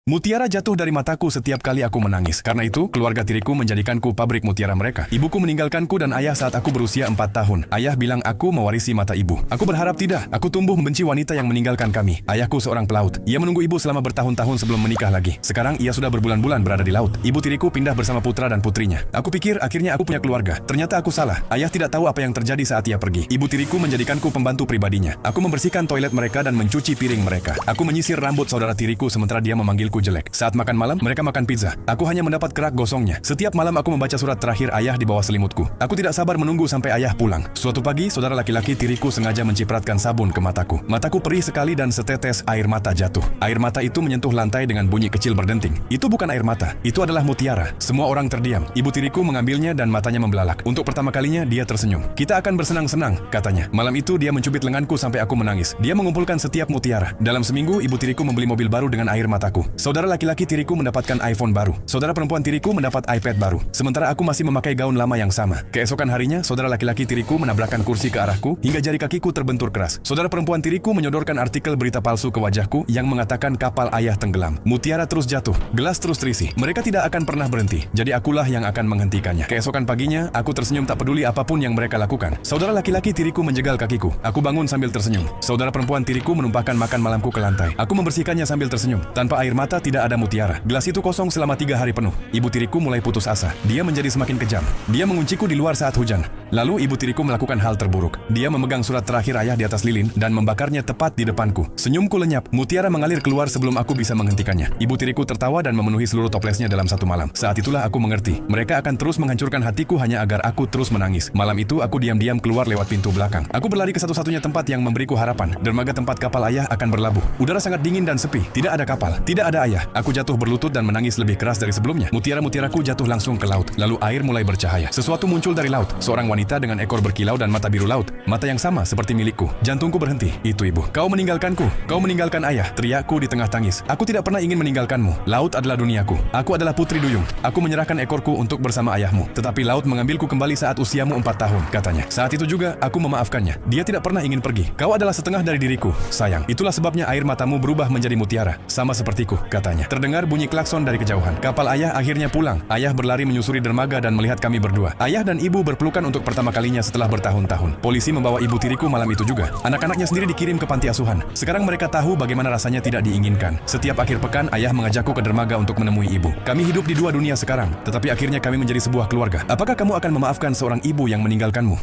Mutiara jatuh dari mataku setiap kali aku menangis. Karena itu, keluarga tiriku menjadikanku pabrik mutiara mereka. Ibuku meninggalkanku dan ayah saat aku berusia 4 tahun. Ayah bilang aku mewarisi mata ibu. Aku berharap tidak. Aku tumbuh membenci wanita yang meninggalkan kami. Ayahku seorang pelaut. Ia menunggu ibu selama bertahun-tahun sebelum menikah lagi. Sekarang ia sudah berbulan-bulan berada di laut. Ibu tiriku pindah bersama putra dan putrinya. Aku pikir akhirnya aku punya keluarga. Ternyata aku salah. Ayah tidak tahu apa yang terjadi saat ia pergi. Ibu tiriku menjadikanku pembantu pribadinya. Aku membersihkan toilet mereka dan mencuci piring mereka. Aku menyisir rambut saudara tiriku sementara dia memanggilku jelek. Saat makan malam, mereka makan pizza. Aku hanya mendapat kerak gosongnya. Setiap malam aku membaca surat terakhir ayah di bawah selimutku. Aku tidak sabar menunggu sampai ayah pulang. Suatu pagi, saudara laki-laki tiriku sengaja mencipratkan sabun ke mataku. Mataku perih sekali dan setetes air mata jatuh. Air mata itu menyentuh lantai dengan bunyi kecil berdenting. Itu bukan air mata, itu adalah mutiara. Semua orang terdiam. Ibu tiriku mengambilnya dan matanya membelalak. Untuk pertama kalinya, dia tersenyum. Kita akan bersenang-senang, katanya. Malam itu, dia mencubit lenganku sampai aku menangis. Dia mengumpulkan setiap mutiara. Dalam seminggu, ibu tiriku membeli mobil baru dengan air mataku. Saudara laki-laki tiriku mendapatkan iPhone baru. Saudara perempuan tiriku mendapat iPad baru. Sementara aku masih memakai gaun lama yang sama. Keesokan harinya, saudara laki-laki tiriku menabrakkan kursi ke arahku hingga jari kakiku terbentur keras. Saudara perempuan tiriku menyodorkan artikel berita palsu ke wajahku yang mengatakan kapal ayah tenggelam. Mutiara terus jatuh. Gelas terus terisi. Mereka tidak akan pernah berhenti. Jadi akulah yang akan menghentikannya. Keesokan paginya, aku tersenyum tak peduli apapun yang mereka lakukan. Saudara laki-laki tiriku menjegal kakiku. Aku bangun sambil tersenyum. Saudara perempuan tiriku menumpahkan makan malamku ke lantai. Aku membersihkannya sambil tersenyum. Tanpa air mata tidak ada mutiara. Gelas itu kosong selama 3 hari penuh. Ibu tiriku mulai putus asa. Dia menjadi semakin kejam. Dia mengunciku di luar saat hujan. Lalu ibu tiriku melakukan hal terburuk. Dia memegang surat terakhir ayah di atas lilin dan membakarnya tepat di depanku. Senyumku lenyap. Mutiara mengalir keluar sebelum aku bisa menghentikannya. Ibu tiriku tertawa dan memenuhi seluruh toplesnya dalam satu malam. Saat itulah aku mengerti. Mereka akan terus menghancurkan hatiku hanya agar aku terus menangis. Malam itu aku diam-diam keluar lewat pintu belakang. Aku berlari ke satu-satunya tempat yang memberiku harapan. Dermaga tempat kapal ayah akan berlabuh. Udara sangat dingin dan sepi. Tidak ada kapal. Tidak ada ayah. Aku jatuh berlutut dan menangis lebih keras dari sebelumnya. Mutiara-mutiaraku jatuh langsung ke laut. Lalu air mulai bercahaya. Sesuatu muncul dari laut. Seorang wanita dengan ekor berkilau dan mata biru laut. Mata yang sama seperti milikku. Jantungku berhenti. Itu ibu. Kau meninggalkanku. Kau meninggalkan ayah. Teriakku di tengah tangis. Aku tidak pernah ingin meninggalkanmu. Laut adalah duniaku. Aku adalah putri duyung. Aku menyerahkan ekorku untuk bersama ayahmu. Tetapi laut mengambilku kembali saat usiamu 4 tahun, katanya. Saat itu juga aku memaafkannya. Dia tidak pernah ingin pergi. Kau adalah setengah dari diriku, sayang. Itulah sebabnya air matamu berubah menjadi mutiara. Sama sepertiku, katanya. Terdengar bunyi klakson dari kejauhan. Kapal ayah akhirnya pulang. Ayah berlari menyusuri dermaga dan melihat kami berdua. Ayah dan ibu berpelukan untuk pertama kalinya setelah bertahun-tahun. Polisi membawa ibu tiriku malam itu juga. Anak-anaknya sendiri dikirim ke panti asuhan. Sekarang mereka tahu bagaimana rasanya tidak diinginkan. Setiap akhir pekan, ayah mengajakku ke dermaga untuk menemui ibu. Kami hidup di 2 dunia sekarang, tetapi akhirnya kami menjadi sebuah keluarga. Apakah kamu akan memaafkan seorang ibu yang meninggalkanmu?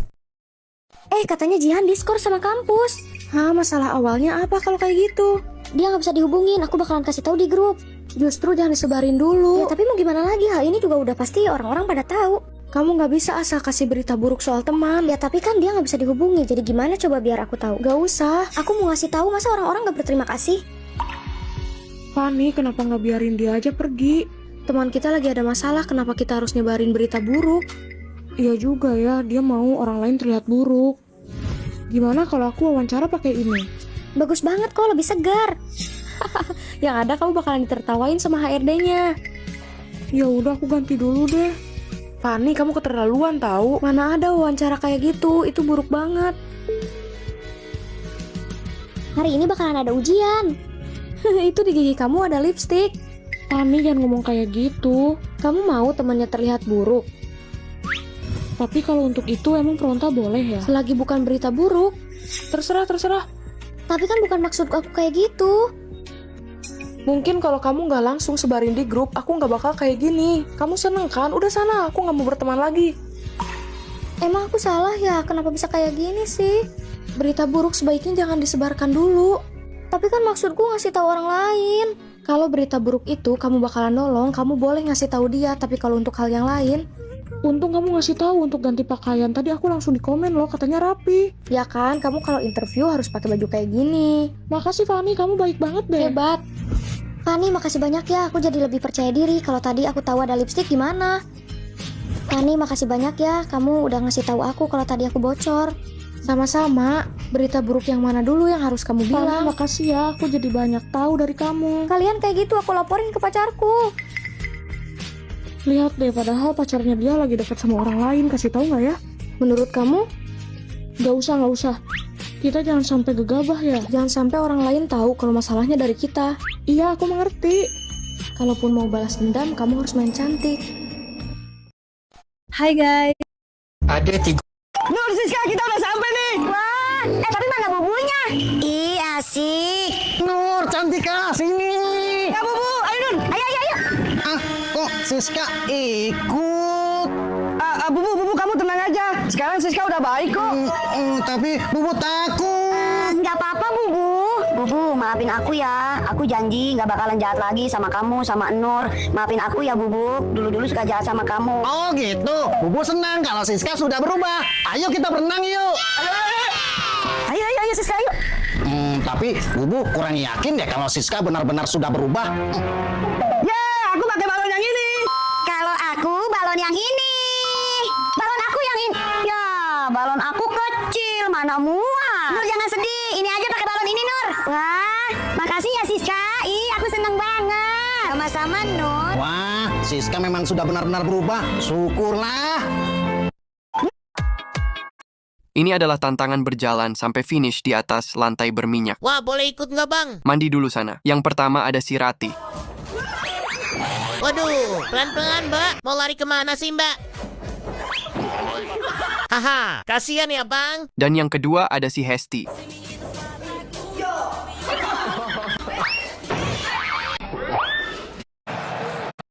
Katanya Jihan diskors sama kampus. Hah, masalah awalnya apa kalau kayak gitu? Dia nggak bisa dihubungin, aku bakalan kasih tahu di grup. Justru jangan disebarin dulu. Ya, tapi mau gimana lagi, hal ini juga udah pasti orang-orang pada tahu. Kamu nggak bisa asal kasih berita buruk soal teman. Ya tapi kan dia nggak bisa dihubungi, jadi gimana coba biar aku tahu? Gak usah. Aku mau ngasih tahu, masa orang-orang nggak berterima kasih? Fanny, kenapa nggak biarin dia aja pergi? Teman kita lagi ada masalah, kenapa kita harus nyebarin berita buruk? Iya juga ya, dia mau orang lain terlihat buruk. Gimana kalau aku wawancara pakai ini? Bagus banget kok, lebih segar. Yang ada kamu bakalan ditertawain sama HRD-nya. Ya udah, aku ganti dulu deh. Fanny, kamu keterlaluan tahu. Mana ada wawancara kayak gitu, itu buruk banget. Hari ini bakalan ada ujian. Itu di gigi kamu ada lipstik. Fanny, jangan ngomong kayak gitu. Kamu mau temannya terlihat buruk? Tapi kalau untuk itu emang Pronta boleh ya? Selagi bukan berita buruk. Terserah. Tapi kan bukan maksud aku kayak gitu. Mungkin kalau kamu nggak langsung sebarin di grup, aku nggak bakal kayak gini. Kamu seneng kan? Udah sana, aku nggak mau berteman lagi. Emang aku salah ya? Kenapa bisa kayak gini sih? Berita buruk sebaiknya jangan disebarkan dulu. Tapi kan maksudku ngasih tahu orang lain. Kalau berita buruk itu kamu bakalan nolong, kamu boleh ngasih tahu dia. Tapi kalau untuk hal yang lain, untung kamu ngasih tahu untuk ganti pakaian. Tadi aku langsung di komen loh, katanya rapi. Ya kan, kamu kalau interview harus pakai baju kayak gini. Makasih Fanny, kamu baik banget deh. Hebat. Fanny, makasih banyak ya, aku jadi lebih percaya diri. Kalau tadi aku tahu ada lipstik gimana? Fanny, makasih banyak ya, kamu udah ngasih tahu aku kalau tadi aku bocor. Sama-sama. Berita buruk yang mana dulu yang harus kamu bilang? Fanny, makasih ya, aku jadi banyak tahu dari kamu. Kalian kayak gitu aku laporin ke pacarku. Lihat deh, padahal pacarnya dia lagi dekat sama orang lain. Kasih tahu nggak ya? Menurut kamu? Nggak usah. Kita jangan sampai gegabah ya. Jangan sampai orang lain tahu kalau masalahnya dari kita. Iya, aku mengerti. Kalaupun mau balas dendam, kamu harus main cantik. Hai guys. Ada 3. Nur, Siska, kita udah sampai nih. Wah, tapi mana bubunya? Ih, asik. Nur, cantika, sini. Ya, Bubu. Ayo, Nur. Ayo. Ah, kok Siska ikut? Bubu, kamu tenang aja. Sekarang Siska udah baik kok. Tapi Bubu takut. Nggak apa-apa, Bubu. Bubu, maafin aku ya. Aku janji nggak bakalan jahat lagi sama kamu, sama Nur. Maafin aku ya, Bubu. Dulu-dulu suka jahat sama kamu. Oh gitu. Bubu senang kalau Siska sudah berubah. Ayo kita berenang yuk. Ayo, Siska, ayo. Tapi Bubu kurang yakin ya kalau Siska benar-benar sudah berubah. Ya, aku pakai balon yang ini. Kalau aku balon yang ini. Balon aku yang ini. Ya, balon aku kecil, mana muat. Nur, jangan sedih. Ini aja pakai balon ini, Nur. Wah, makasih ya, Siska. Ih, aku seneng banget. Sama-sama, Nur. Wah, Siska memang sudah benar-benar berubah. Syukurlah. Ini adalah tantangan berjalan sampai finish di atas lantai berminyak. Wah, boleh ikut nggak, Bang? Mandi dulu sana. Yang pertama ada si Rati. Waduh, pelan-pelan, Mbak. Mau lari kemana sih, Mbak? Haha, kasihan ya, Bang. Dan yang kedua ada si Hesti.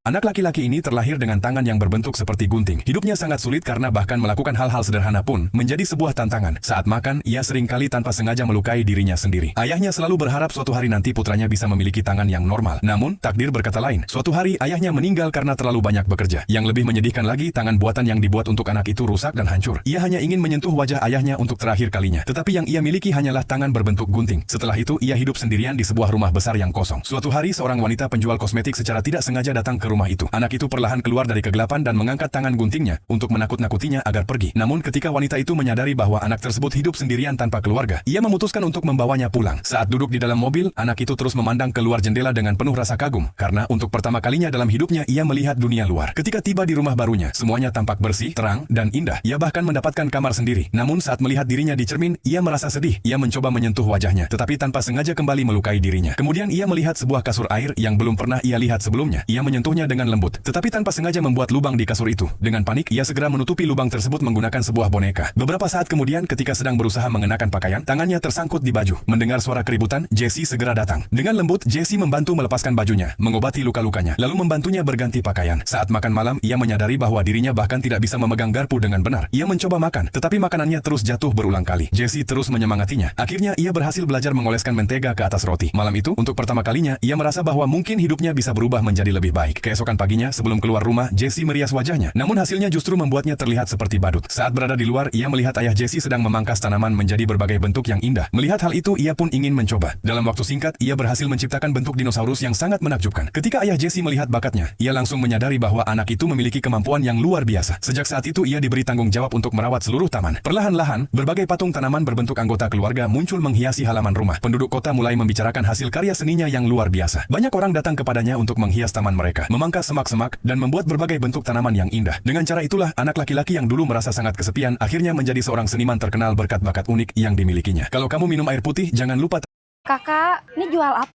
Anak laki-laki ini terlahir dengan tangan yang berbentuk seperti gunting. Hidupnya sangat sulit karena bahkan melakukan hal-hal sederhana pun menjadi sebuah tantangan. Saat makan, ia seringkali tanpa sengaja melukai dirinya sendiri. Ayahnya selalu berharap suatu hari nanti putranya bisa memiliki tangan yang normal. Namun, takdir berkata lain. Suatu hari, ayahnya meninggal karena terlalu banyak bekerja. Yang lebih menyedihkan lagi, tangan buatan yang dibuat untuk anak itu rusak dan hancur. Ia hanya ingin menyentuh wajah ayahnya untuk terakhir kalinya. Tetapi yang ia miliki hanyalah tangan berbentuk gunting. Setelah itu, ia hidup sendirian di sebuah rumah besar yang kosong. Suatu hari, seorang wanita penjual kosmetik secara tidak sengaja datang ke rumah itu. Anak itu perlahan keluar dari kegelapan dan mengangkat tangan guntingnya untuk menakut-nakutinya agar pergi. Namun ketika wanita itu menyadari bahwa anak tersebut hidup sendirian tanpa keluarga, ia memutuskan untuk membawanya pulang. Saat duduk di dalam mobil, anak itu terus memandang keluar jendela dengan penuh rasa kagum, karena untuk pertama kalinya dalam hidupnya ia melihat dunia luar. Ketika tiba di rumah barunya, semuanya tampak bersih, terang, dan indah. Ia bahkan mendapatkan kamar sendiri. Namun saat melihat dirinya di cermin, ia merasa sedih. Ia mencoba menyentuh wajahnya, tetapi tanpa sengaja kembali melukai dirinya. Kemudian ia melihat sebuah kasur air yang belum pernah ia lihat sebelumnya. Ia menyentuhnya dengan lembut, tetapi tanpa sengaja membuat lubang di kasur itu. Dengan panik, ia segera menutupi lubang tersebut menggunakan sebuah boneka. Beberapa saat kemudian, ketika sedang berusaha mengenakan pakaian, tangannya tersangkut di baju. Mendengar suara keributan, Jessie segera datang. Dengan lembut, Jessie membantu melepaskan bajunya, mengobati luka-lukanya, lalu membantunya berganti pakaian. Saat makan malam, ia menyadari bahwa dirinya bahkan tidak bisa memegang garpu dengan benar. Ia mencoba makan, tetapi makanannya terus jatuh berulang kali. Jessie terus menyemangatinya. Akhirnya, ia berhasil belajar mengoleskan mentega ke atas roti. Malam itu, untuk pertama kalinya, ia merasa bahwa mungkin hidupnya bisa berubah menjadi lebih baik. Keesokan paginya, sebelum keluar rumah, Jessie merias wajahnya. Namun hasilnya justru membuatnya terlihat seperti badut. Saat berada di luar, ia melihat ayah Jessie sedang memangkas tanaman menjadi berbagai bentuk yang indah. Melihat hal itu, ia pun ingin mencoba. Dalam waktu singkat, ia berhasil menciptakan bentuk dinosaurus yang sangat menakjubkan. Ketika ayah Jessie melihat bakatnya, ia langsung menyadari bahwa anak itu memiliki kemampuan yang luar biasa. Sejak saat itu, ia diberi tanggung jawab untuk merawat seluruh taman. Perlahan-lahan, berbagai patung tanaman berbentuk anggota keluarga muncul menghiasi halaman rumah. Penduduk kota mulai membicarakan hasil karya seninya yang luar biasa. Banyak orang datang kepadanya untuk menghias taman mereka, memangkas semak-semak, dan membuat berbagai bentuk tanaman yang indah. Dengan cara itulah, anak laki-laki yang dulu merasa sangat kesepian akhirnya menjadi seorang seniman terkenal berkat bakat unik yang dimilikinya. Kalau kamu minum air putih, jangan lupa... Kakak, ini jual apa?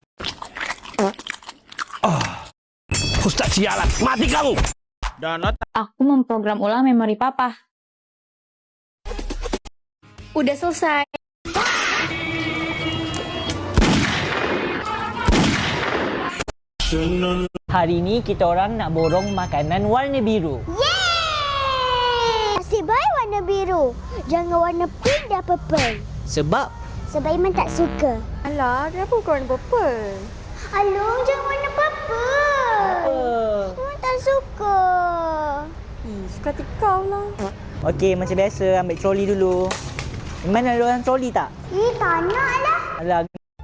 Ustaz sialan, mati kamu. Aku memprogram ulang memori papa. Udah selesai. Hari ini kita orang nak borong makanan warna biru. Nasib baik warna biru. Jangan warna pink dan purple. Sebab Sebab Iman tak suka. Alah, kenapa bukan warna purple? Alung, jangan warna purple. Iman tak suka. Suka kau lah. okey, macam biasa ambil troli dulu. Mana ada orang troli tak? Tak nak lah. Alah,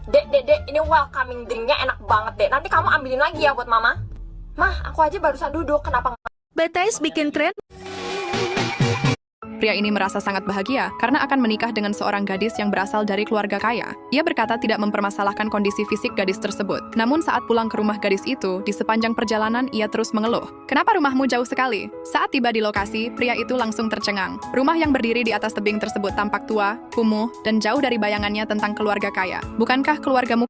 Dek, ini welcoming drinknya enak banget, Dek. Nanti kamu ambilin lagi ya buat Mama. Mah, aku aja barusan duduk, kenapa nggak? BTS bikin tren. Pria ini merasa sangat bahagia karena akan menikah dengan seorang gadis yang berasal dari keluarga kaya. Ia berkata tidak mempermasalahkan kondisi fisik gadis tersebut. Namun saat pulang ke rumah gadis itu, di sepanjang perjalanan ia terus mengeluh. "Kenapa rumahmu jauh sekali?" Saat tiba di lokasi, pria itu langsung tercengang. Rumah yang berdiri di atas tebing tersebut tampak tua, kumuh, dan jauh dari bayangannya tentang keluarga kaya. Bukankah keluargamu